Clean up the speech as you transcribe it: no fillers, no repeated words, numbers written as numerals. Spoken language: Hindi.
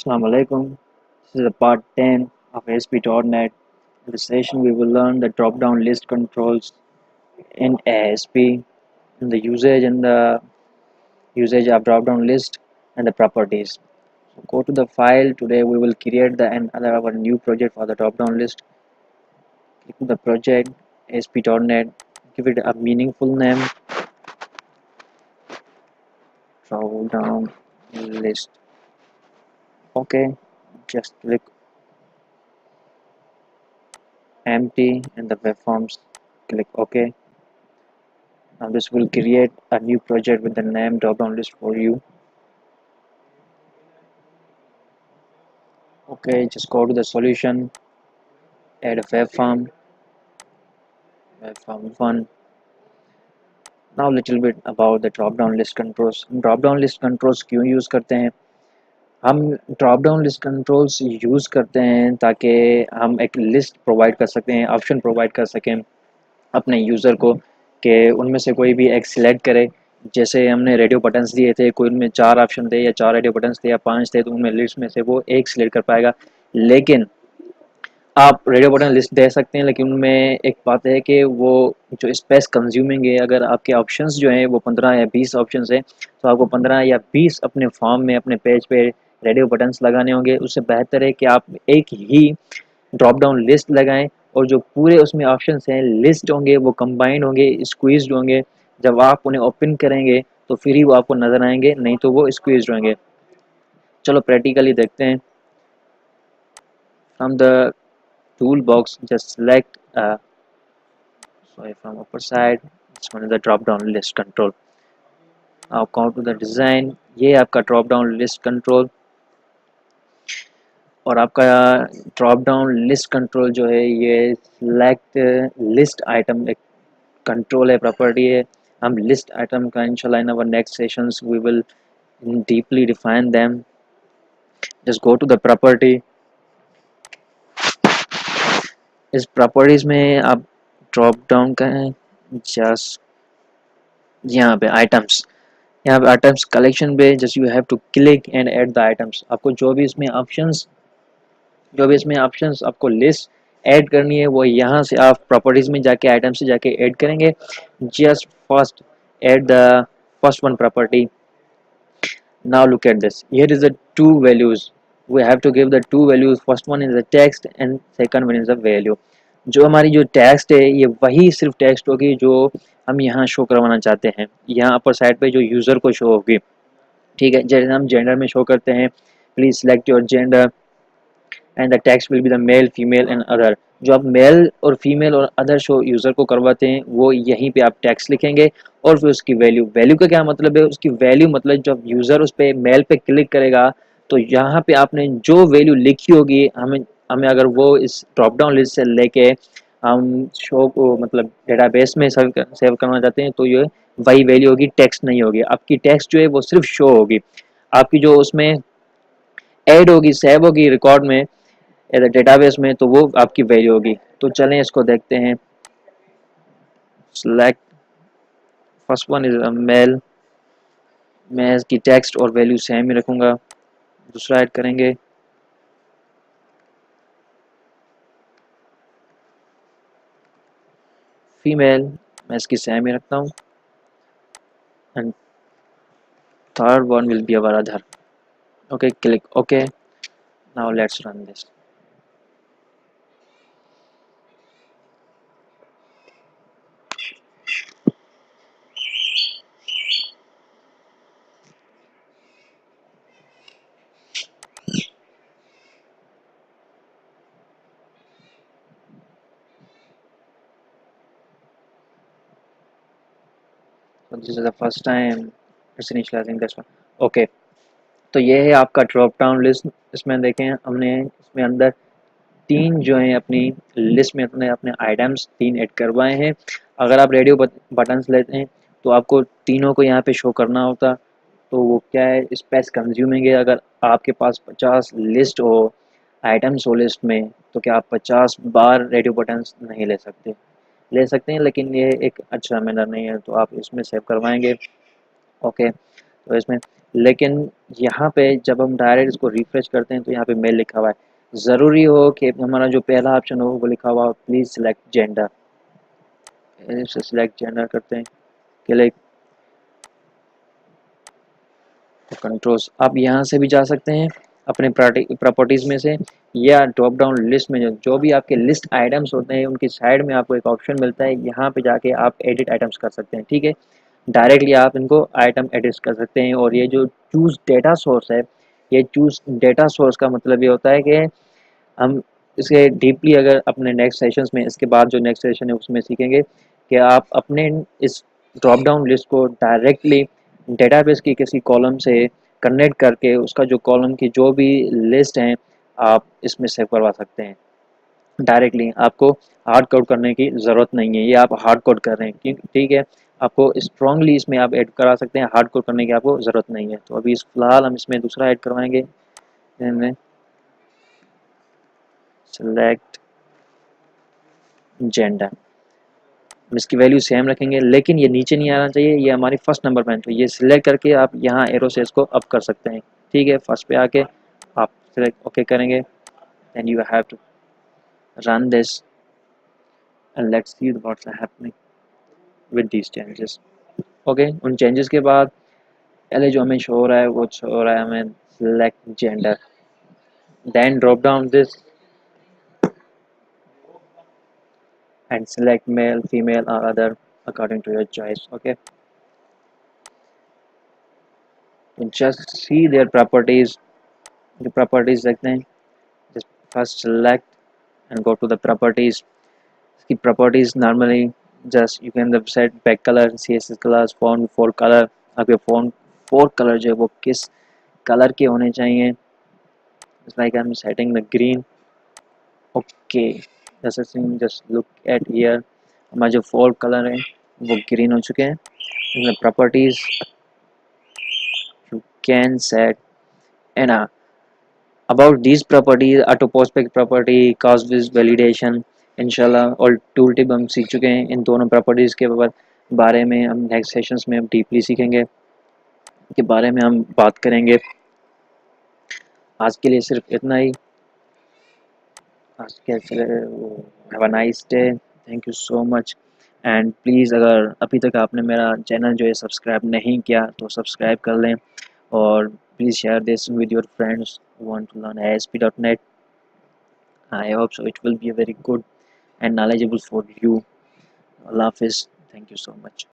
Assalamu alaikum. This is a part 10 of ASP.NET. In this session, we will learn the drop-down list controls in ASP, and the usage of drop-down list and the properties. So go to the file. Today, we will create another our new project for the drop-down list. Click on the project ASP.NET. Give it a meaningful name. Drop-down list. Okay. Just click empty and the web forms. Click OK. Now this will create a new project with the name drop-down list for you. Okay, just go to the solution, add a web form 1. Now little bit about the drop-down list controls. Drop-down list controls क्यों यूज़ करते हैं? हम drop down list controls use करते हैं ताकि हम एक लिस्ट प्रोवाइड कर सकते हैं, ऑप्शन प्रोवाइड कर सकें अपने यूज़र को कि उनमें से कोई भी एक सिलेक्ट करे। जैसे हमने रेडियो बटन्स दिए थे, कोई उनमें 4 ऑप्शन थे या 4 रेडियो बटन्स थे या 5 थे, तो उनमें लिस्ट में से वो एक सिलेक्ट कर पाएगा। लेकिन आप रेडियो बटन लिस्ट दे सकते हैं, लेकिन उनमें एक बात है कि वो जो स्पेस कंज्यूमिंग है। अगर आपके ऑप्शंस जो हैं वो 15 या 20 ऑप्शंस हैं, तो आपको 15 या 20 अपने फॉर्म में अपने पेज पे रेडियो बटन्स लगाने होंगे। उससे बेहतर है कि आप एक ही ड्रॉप डाउन लिस्ट लगाएं और जो पूरे उसमें ऑप्शंस हैं लिस्ट होंगे वो कंबाइंड होंगे, स्क्वीज्ड होंगे। जब आप उन्हें ओपन करेंगे तो फिर ही वो आपको नज़र आएंगे, नहीं तो वो स्क्वीज्ड होंगे। चलो प्रैक्टिकली देखते हैं। From the tool box just select from upper side, this one is the drop down list control. Now come to the design, ये आपका drop down list control और आपका ड्रॉप डाउन लिस्ट कंट्रोल जो है ये सिलेक्ट लिस्ट आइटम एक कंट्रोल है, प्रॉपर्टी है। हम लिस्ट आइटम का इंशाल्लाह in our next sessions we will deeply define them. Just go to the property. इस प्रॉपर्टीज में आप ड्रॉप डाउन का जस्ट यहाँ पे आइटम्स, यहाँ पे आइटम्स कलेक्शन पे just you have to click and add the items. आपको जो भी इसमें ऑप्शंस आपको लिस्ट ऐड करनी है वो यहाँ से आप प्रॉपर्टीज में जाके आइटम से जाके ऐड करेंगे। Just first aid the first one property. Now look at this, here is the two values, we have to give the two values, first one is the text and second one is the value। जो हमारी जो टेक्स्ट है ये वही सिर्फ टेक्स्ट होगी जो हम यहाँ शो करवाना चाहते हैं, यहाँ अपर साइड पे जो यूज़र को शो होगी। ठीक है, जैसे हम जेंडर में शो करते हैं, please select your gender and the text will be the male female and other. जो आप मेल और फीमेल और अदर शो यूज़र को करवाते हैं वो यहीं पे आप टेक्स्ट लिखेंगे और फिर उसकी वैल्यू का क्या मतलब है? उसकी वैल्यू मतलब जब यूज़र उस पर मेल पे क्लिक करेगा तो यहाँ पे आपने जो वैल्यू लिखी होगी, हमें हमें अगर वो इस ड्रॉप डाउन लिस्ट से लेके हम शो को मतलब डेटाबेस में सेव करना चाहते हैं तो ये वही वैल्यू होगी, टेक्स्ट नहीं होगी। आपकी टेक्स्ट जो है वो सिर्फ शो होगी, आपकी जो उसमें ऐड होगी, सेव होगी रिकॉर्ड में या डेटाबेस में, तो वो आपकी वैल्यू होगी। तो चलें इसको देखते हैं। Select first one is male, मैं इसकी टेक्स्ट और वैल्यू सेम ही रखूँगा। दूसरा ऐड करेंगे फीमेल, मैं इसकी सेम ही रखता हूँ and third one will be our other. Okay, click okay. Now let's run this. This is the first time it's initialising this one. Okay, तो ये है आपका ड्रॉप डाउन लिस्ट। इसमें देखें हमने इसमें अंदर 3 जो है अपनी लिस्ट में अपने अपने आइटम्स 3 ऐड करवाए हैं। अगर आप रेडियो बटन्स लेते हैं तो आपको तीनों को यहाँ पे शो करना होता, तो वो क्या है, स्पेस कंज्यूमिंग है। अगर आपके पास 50 लिस्ट हो, आइटम्स हो लिस्ट में, तो क्या आप 50 बार रेडियो बटन्स नहीं ले सकते? ले सकते हैं, लेकिन ये एक अच्छा मैनर नहीं है, तो आप इसमें सेव करवाएंगे। ओके, तो इसमें लेकिन यहाँ पे जब हम डायरेक्ट इसको रिफ्रेश करते हैं तो यहाँ पे मेल लिखा हुआ है। ज़रूरी हो कि हमारा जो पहला ऑप्शन हो वो लिखा हुआ हो प्लीज़ सिलेक्ट जेंडर, इसे सिलेक्ट जेंडर करते हैं, क्लिक कंट्रोल्स। आप यहाँ से भी जा सकते हैं अपने प्रॉपर्टीज़ में से, या ड्रॉप डाउन लिस्ट में जो भी आपके लिस्ट आइटम्स होते हैं उनकी साइड में आपको एक ऑप्शन मिलता है, यहाँ पे जाके आप एडिट आइटम्स कर सकते हैं। ठीक है, डायरेक्टली आप इनको आइटम एडिट कर सकते हैं। और ये जो चूज़ डेटा सोर्स है, ये चूज़ डेटा सोर्स का मतलब ये होता है कि हम इसे डीपली अगर अपने नेक्स्ट सेशंस में, इसके बाद जो नेक्स्ट सेशन है उसमें सीखेंगे कि आप अपने इस ड्रॉप डाउन लिस्ट को डायरेक्टली डेटाबेस की किसी कॉलम से कनेक्ट करके उसका जो कॉलम की जो भी लिस्ट हैं आप इसमें सेव करवा सकते हैं डायरेक्टली। आपको हार्ड कोड करने की ज़रूरत नहीं है, ये आप हार्ड कोड कर रहे हैं ठीक है, आपको स्ट्रांगली इसमें आप ऐड करा सकते हैं, हार्ड कोड करने की आपको ज़रूरत नहीं है। तो अभी फ़िलहाल हम इसमें दूसरा ऐड करवाएंगे, सेलेक्ट जेंडर। हम इसकी वैल्यू सेम रखेंगे, लेकिन ये नीचे नहीं आना चाहिए, ये हमारी फर्स्ट नंबर पे, तो ये सिलेक्ट करके आप यहाँ एरो से इसको अप कर सकते हैं। ठीक है, फर्स्ट पे आके आप सिलेक्ट ओके करेंगे, then you have to run this and let's see what's happening with these changes. Okay, उन चेंजेस के बाद पहले जो हमें शो हो रहा है वो शो हो रहा है हमें select gender, then drop down this and select male, female or other according to your choice. Okay, and just see their properties, the properties देखते हैं, just first select and go to the properties. इसकी properties normally just you can set back color, CSS colors, font 4 color। आपके font 4 color जो है वो किस color के होने चाहिए, it's like I'm setting the green। okay, just look at here, हमारे जो 4 color हैं वो green हो चुके हैं। इसमें properties you can set and about these properties, auto prospect property, cause with validation, इंशाल्लाह और टूल टिप हम सीख चुके हैं। इन दोनों प्रॉपर्टीज़ के बारे में हम नेक्स्ट सेशंस में हम डीपली सीखेंगे, के बारे में हम बात करेंगे। आज के लिए सिर्फ इतना ही। आज के have a nice day, thank you so much. And please अगर अभी तक आपने मेरा चैनल जो है सब्सक्राइब नहीं किया तो सब्सक्राइब कर लें, और please share this with your friends who want to learn ASP.NET। I hope so it will be a very good and knowledgeable for you. Allah Hafiz. Thank you so much.